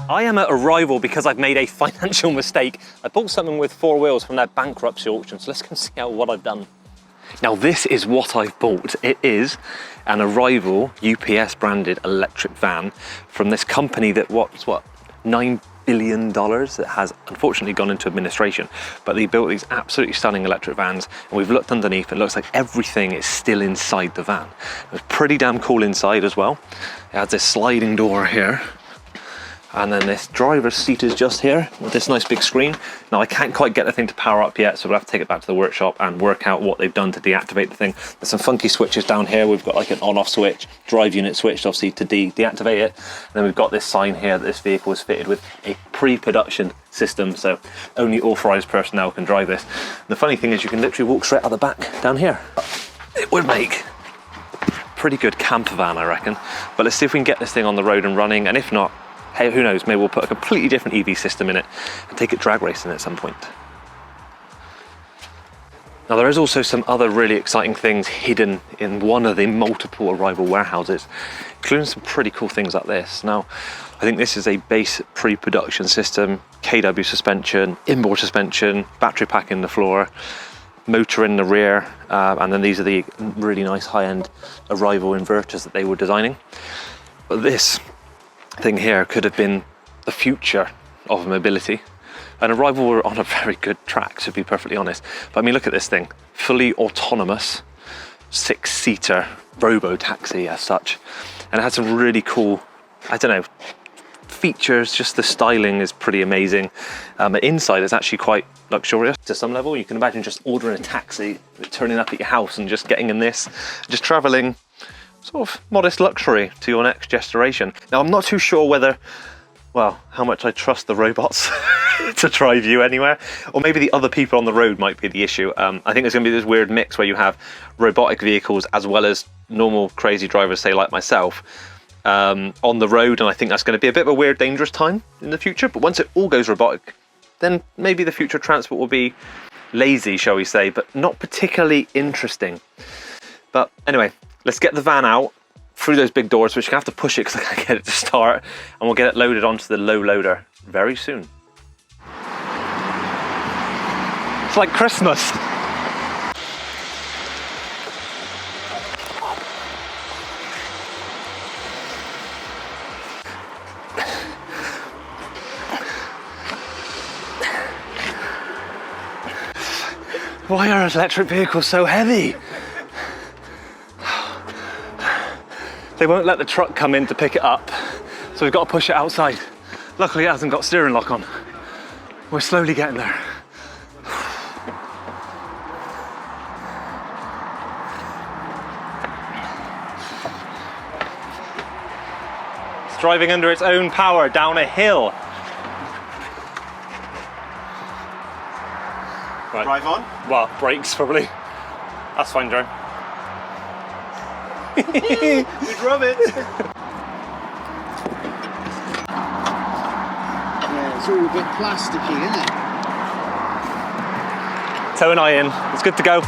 I am at Arrival because I've made a financial mistake. I bought something with 4 wheels from their bankruptcy auction, so let's go see what I've done. Now this is what I've bought. It is an Arrival UPS branded electric van from this company that what's $9 billion that has unfortunately gone into administration, but they built these absolutely stunning electric vans, and we've looked underneath. It looks like everything is still inside the van. It's pretty damn cool inside as well. It has this sliding door here, and then this driver's seat is just here with this nice big screen. Now I can't quite get the thing to power up yet, so we'll have to take it back to the workshop and work out what they've done to deactivate the thing. There's some funky switches down here. We've got like an on-off switch, drive unit switch obviously to deactivate it. And then we've got this sign here that this vehicle is fitted with a pre-production system, so only authorized personnel can drive this. And the funny thing is you can literally walk straight out the back down here. It would make a pretty good camper van, I reckon. But let's see if we can get this thing on the road and running, and if not, hey, who knows, maybe we'll put a completely different EV system in it and take it drag racing at some point. Now there is also some other really exciting things hidden in one of the multiple Arrival warehouses, including some pretty cool things like this. Now, I think this is a base pre-production system, KW suspension, inboard suspension, battery pack in the floor, motor in the rear, and then these are the really nice high-end Arrival inverters that they were designing. But this thing here could have been the future of mobility. And Arrival were on a very good track, to be perfectly honest. But I mean, look at this thing, fully autonomous, 6-seater robo-taxi as such. And it had some really cool, I don't know, features. Just the styling is pretty amazing. The inside is actually quite luxurious to some level. You can imagine just ordering a taxi, turning up at your house and just getting in this, just traveling sort of modest luxury to your next destination. Now, I'm not too sure whether, well, how much I trust the robots to drive you anywhere, or maybe the other people on the road might be the issue. I think there's going to be this weird mix where you have robotic vehicles as well as normal crazy drivers, say like myself, on the road, and I think that's going to be a bit of a weird, dangerous time in the future. But once it all goes robotic, then maybe the future transport will be lazy, shall we say, but not particularly interesting. But anyway, let's get the van out through those big doors, which you have to push it because I can't get it to start, and we'll get it loaded onto the low loader very soon. It's like Christmas. Why are electric vehicles so heavy? They won't let the truck come in to pick it up, so we've got to push it outside. Luckily it hasn't got steering lock on. We're slowly getting there. It's driving under its own power down a hill. Right. Drive on? Well, brakes probably. That's fine, Joe. We drove it. Yeah, it's all a bit plasticky, isn't it? Toe and eye in. It's good to go.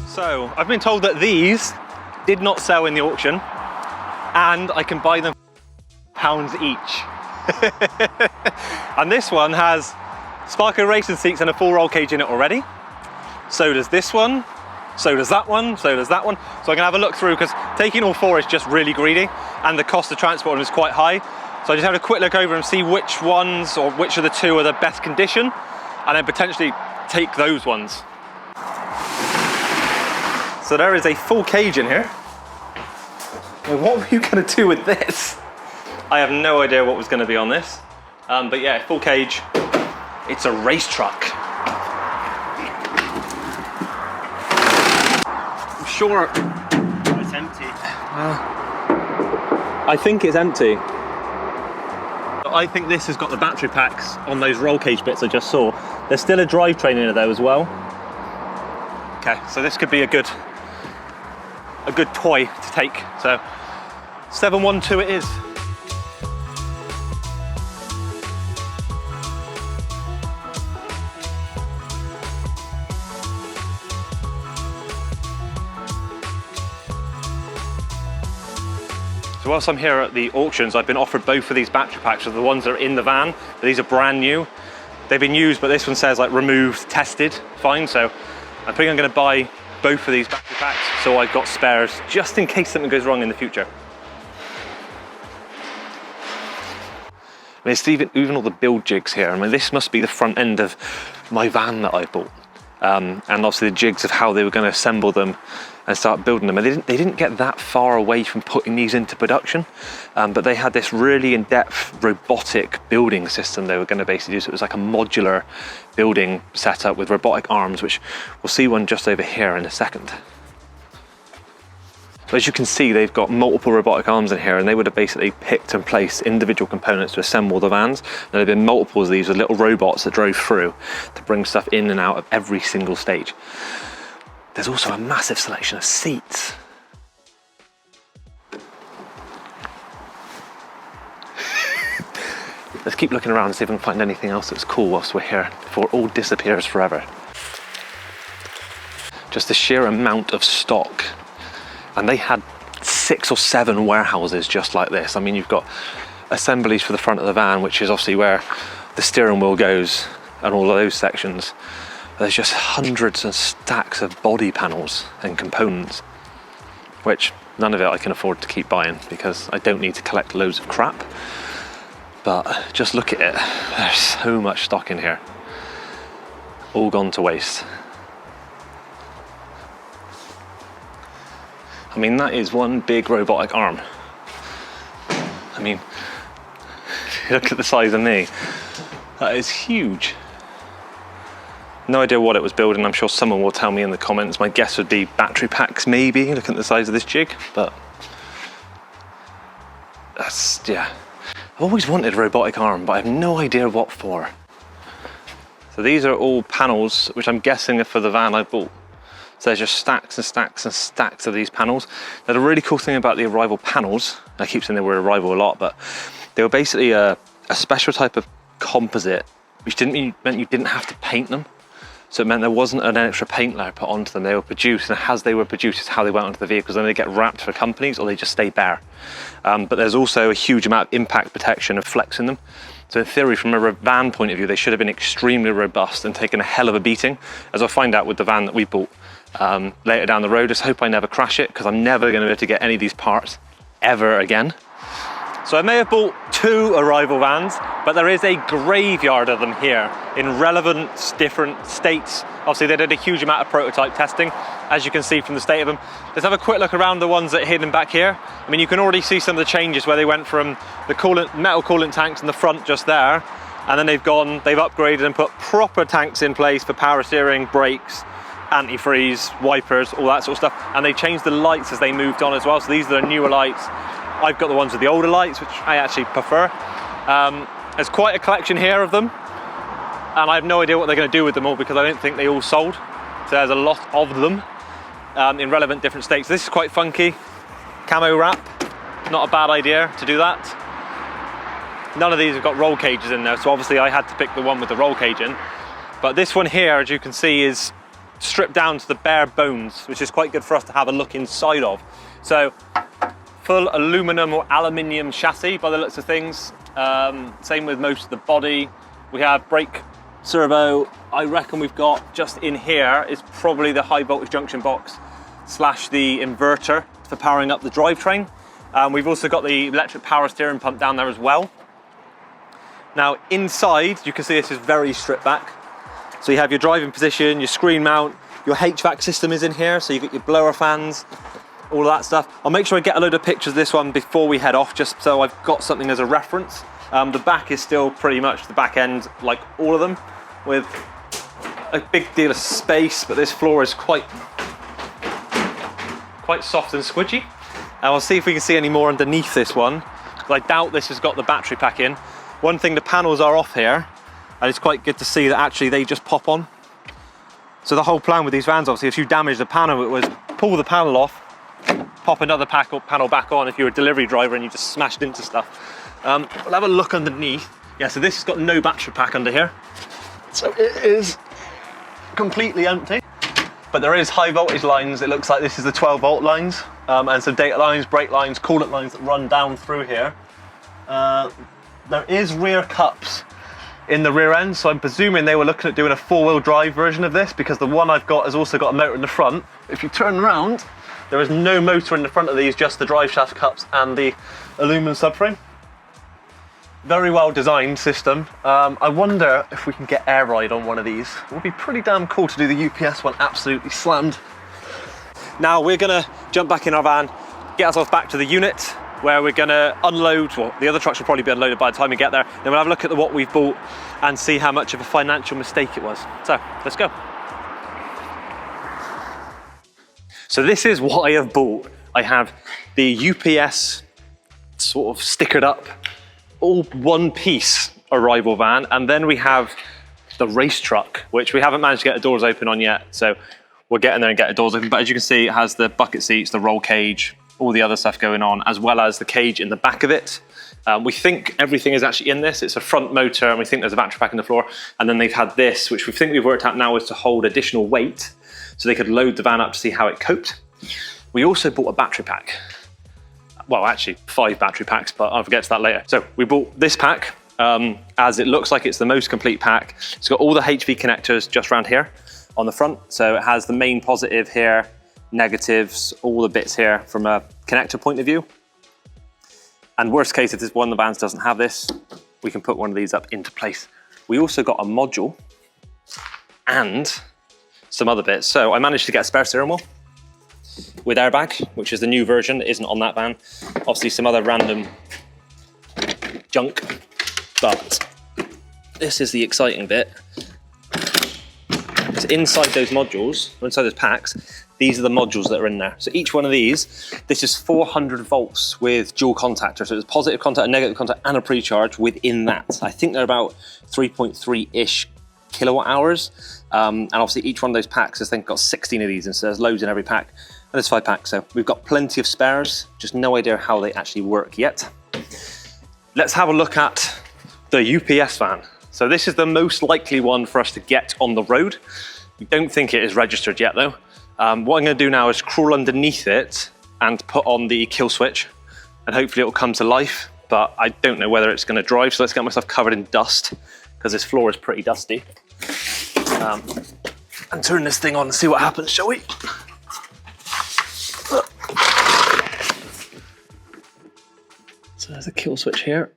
So, I've been told that these did not sell in the auction, and I can buy them £1 each. And this one has Sparko racing seats and a full roll cage in it already. So does this one, so does that one, so does that one. So I can have a look through, because taking all 4 is just really greedy, and the cost of transport is quite high. So I just have a quick look over and see which ones, or which of the 2 are the best condition, and then potentially take those ones. So there is a full cage in here. Now, what were you going to do with this? I have no idea what was going to be on this. But yeah, full cage. It's a race truck. I'm sure It's empty. I think it's empty. I think this has got the battery packs on those roll cage bits I just saw. There's still a drivetrain in there as well. Okay, so this could be a good toy to take. So 712 it is. So whilst I'm here at the auctions, I've been offered both of these battery packs, of the ones that are in the van, but these are brand new. They've been used, but this one says like removed, tested, fine. So I think I'm going to buy both of these battery packs so I've got spares just in case something goes wrong in the future. I mean, it's even all the build jigs here. I mean, this must be the front end of my van that I bought. And obviously the jigs of how they were going to assemble them and start building them. And they didn't get that far away from putting these into production, but they had this really in-depth robotic building system they were going to basically do. So it was like a modular building setup with robotic arms, which we'll see one just over here in a second. So as you can see, they've got multiple robotic arms in here, and they would have basically picked and placed individual components to assemble the vans. And there have been multiples of these with little robots that drove through to bring stuff in and out of every single stage. There's also a massive selection of seats. Let's keep looking around and see if we can find anything else that's cool whilst we're here before it all disappears forever. Just the sheer amount of stock. And they had 6 or 7 warehouses just like this. I mean, you've got assemblies for the front of the van, which is obviously where the steering wheel goes and all of those sections. There's just hundreds of stacks of body panels and components, which none of it I can afford to keep buying because I don't need to collect loads of crap. But just look at it. There's so much stock in here. All gone to waste. I mean, that is one big robotic arm. I mean, look at the size of me. That is huge. No idea what it was building. I'm sure someone will tell me in the comments. My guess would be battery packs, maybe, looking at the size of this jig, but that's, yeah. I've always wanted a robotic arm, but I have no idea what for. So these are all panels, which I'm guessing are for the van I bought. So there's just stacks and stacks and stacks of these panels. Now the really cool thing about the Arrival panels, I keep saying they were Arrival a lot, but they were basically a special type of composite, which meant you didn't have to paint them. So it meant there wasn't an extra paint layer put onto them. They were produced, and as they were produced is how they went onto the vehicles, and they get wrapped for companies or they just stay bare. But there's also a huge amount of impact protection and flex in them. So in theory, from a van point of view, they should have been extremely robust and taken a hell of a beating, as I'll find out with the van that we bought later down the road. Just hope I never crash it, because I'm never going to be able to get any of these parts ever again. So I may have bought 2 Arrival vans, but there is a graveyard of them here in relevant different states. Obviously they did a huge amount of prototype testing, as you can see from the state of them. Let's have a quick look around the ones that are hidden back here. I mean, you can already see some of the changes where they went from the metal coolant tanks in the front just there, and then they've upgraded and put proper tanks in place for power steering, brakes, antifreeze, wipers, all that sort of stuff. And they changed the lights as they moved on as well. So these are the newer lights. I've got the ones with the older lights, which I actually prefer. There's quite a collection here of them, and I have no idea what they're going to do with them all, because I don't think they all sold. So there's a lot of them in relevant different states. This is quite funky. Camo wrap, not a bad idea to do that. None of these have got roll cages in there, so obviously I had to pick the one with the roll cage in. But this one here, as you can see, is stripped down to the bare bones, which is quite good for us to have a look inside of. So full aluminum or aluminium chassis by the looks of things. Same with most of the body. We have brake servo. I reckon we've got just in here is probably the high voltage junction box / the inverter for powering up the drivetrain. We've also got the electric power steering pump down there as well. Now inside, you can see this is very stripped back. So you have your driving position, your screen mount, your HVAC system is in here, so you've got your blower fans, all of that stuff. I'll make sure I get a load of pictures of this one before we head off, just so I've got something as a reference. The back is still pretty much the back end, like all of them, with a big deal of space, but this floor is quite soft and squidgy. And we'll see if we can see any more underneath this one, because I doubt this has got the battery pack in. One thing, the panels are off here, and it's quite good to see that actually they just pop on. So the whole plan with these vans, obviously, if you damage the panel, it was pull the panel off, pop another panel back on if you're a delivery driver and you just smashed into stuff. We'll have a look underneath. Yeah, so this has got no battery pack under here. So it is completely empty. but there is high voltage lines. It looks like this is the 12 volt lines, and some data lines, brake lines, coolant lines that run down through here. There is rear cups in the rear end, so I'm presuming they were looking at doing a 4-wheel drive version of this, because the one I've got has also got a motor in the front. If you turn around, there is no motor in the front of these, just the drive shaft cups and the aluminum subframe. Very well designed system. I wonder if we can get air ride on one of these. It would be pretty damn cool to do the UPS one absolutely slammed. Now we're gonna jump back in our van, get ourselves back to the unit, where we're gonna unload, well, the other trucks will probably be unloaded by the time we get there. Then we'll have a look at what we've bought and see how much of a financial mistake it was. So, let's go. So this is what I have bought. I have the UPS sort of stickered up, all one piece arrival van, and then we have the race truck, which we haven't managed to get the doors open on yet. So we'll get in there and get the doors open. But as you can see, it has the bucket seats, the roll cage, all the other stuff going on, as well as the cage in the back of it. We think everything is actually in this. It's a front motor, and we think there's a battery pack on the floor. And then they've had this, which we think we've worked out now is to hold additional weight, so they could load the van up to see how it coped. We also bought a battery pack. Well, actually 5 battery packs, but I'll get to that later. So we bought this pack, as it looks like it's the most complete pack. It's got all the HV connectors just around here on the front. So it has the main positive here, negatives, all the bits here from a connector point of view. And worst case, if this one of the vans doesn't have this, we can put one of these up into place. We also got a module and some other bits. So I managed to get a spare steering wheel with airbag, which is the new version that isn't on that van. Obviously some other random junk, but this is the exciting bit. It's inside those modules, or inside those packs, these are the modules that are in there. So each one of these, this is 400 volts with dual contactor. So there's positive contact, a negative contact, and a pre-charge within that. I think they're about 3.3-ish kilowatt hours. And obviously each one of those packs has then got 16 of these, and so there's loads in every pack. And there's 5 packs, so we've got plenty of spares, just no idea how they actually work yet. Let's have a look at the UPS van. So this is the most likely one for us to get on the road. We don't think it is registered yet though. What I'm gonna do now is crawl underneath it and put on the kill switch, and hopefully it will come to life, but I don't know whether it's gonna drive, so let's get myself covered in dust, because this floor is pretty dusty. And turn this thing on and see what happens, shall we? So there's a kill switch here.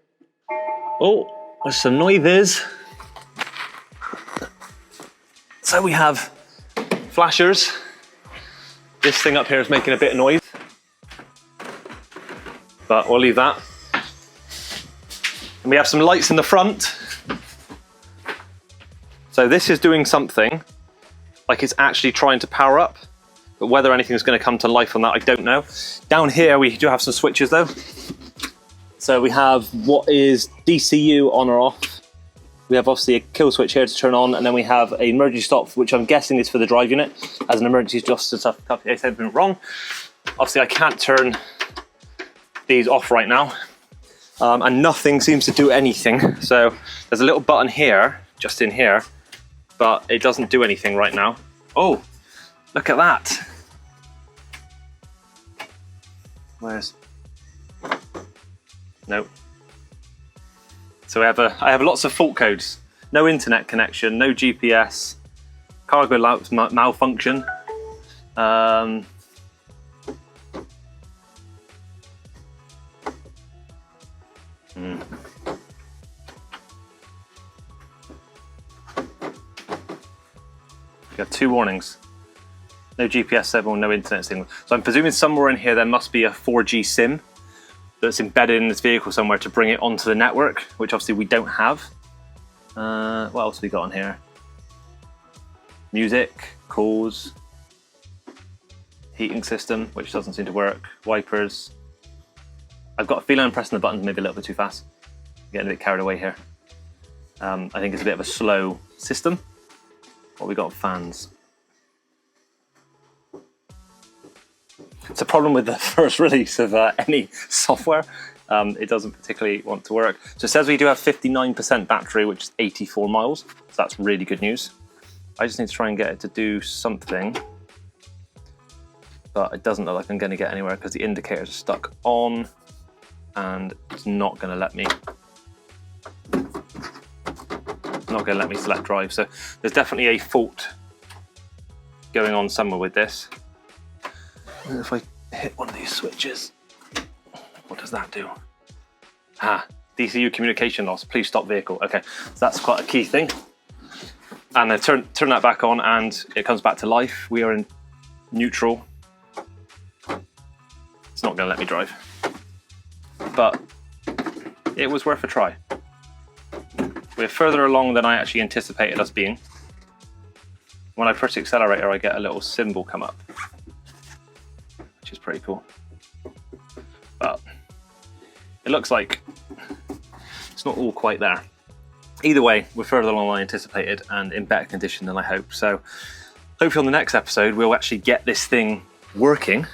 Oh, there's some noises. So we have flashers. This thing up here is making a bit of noise, but we'll leave that. And we have some lights in the front. So this is doing something, like it's actually trying to power up, but whether anything is going to come to life on that, I don't know. Down here we do have some switches though. So we have what is DCU on or off. We have obviously a kill switch here to turn on, and then we have an emergency stop, which I'm guessing is for the drive unit, as an emergency just and stuff in case anything went wrong. Obviously I can't turn these off right now, and nothing seems to do anything. So there's a little button here, just in here, but it doesn't do anything right now. Oh, look at that. Where's... Nope. So I have lots of fault codes. No internet connection, no GPS, cargo lamps malfunction. We have 2 warnings. No GPS signal, no internet signal. So I'm presuming somewhere in here there must be a 4G SIM that's embedded in this vehicle somewhere to bring it onto the network, which obviously we don't have. What else have we got on here? Music, calls, heating system, which doesn't seem to work, wipers. I've got a feeling I'm pressing the buttons maybe a little bit too fast. I'm getting a bit carried away here. I think it's a bit of a slow system. What have we got? Fans. It's a problem with the first release of any software. It doesn't particularly want to work. So it says we do have 59% battery, which is 84 miles. So that's really good news. I just need to try and get it to do something. but it doesn't look like I'm going to get anywhere because the indicators are stuck on and it's not going to let me select drive. So there's definitely a fault going on somewhere with this. And if I hit one of these switches, what does that do? DCU communication loss, please stop vehicle. Okay, so that's quite a key thing. And I turn that back on and it comes back to life. We are in neutral. It's not going to let me drive, but it was worth a try. We're further along than I actually anticipated us being. When I push the accelerator, I get a little symbol come up, which is pretty cool. But it looks like it's not all quite there. Either way, we're further along than I anticipated and in better condition than I hoped. So hopefully on the next episode, we'll actually get this thing working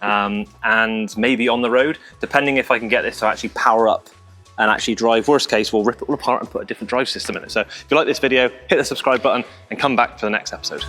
and maybe on the road, depending if I can get this to actually power up and actually drive. Worst case, we'll rip it all apart and put a different drive system in it. So if you like this video, hit the subscribe button and come back for the next episode.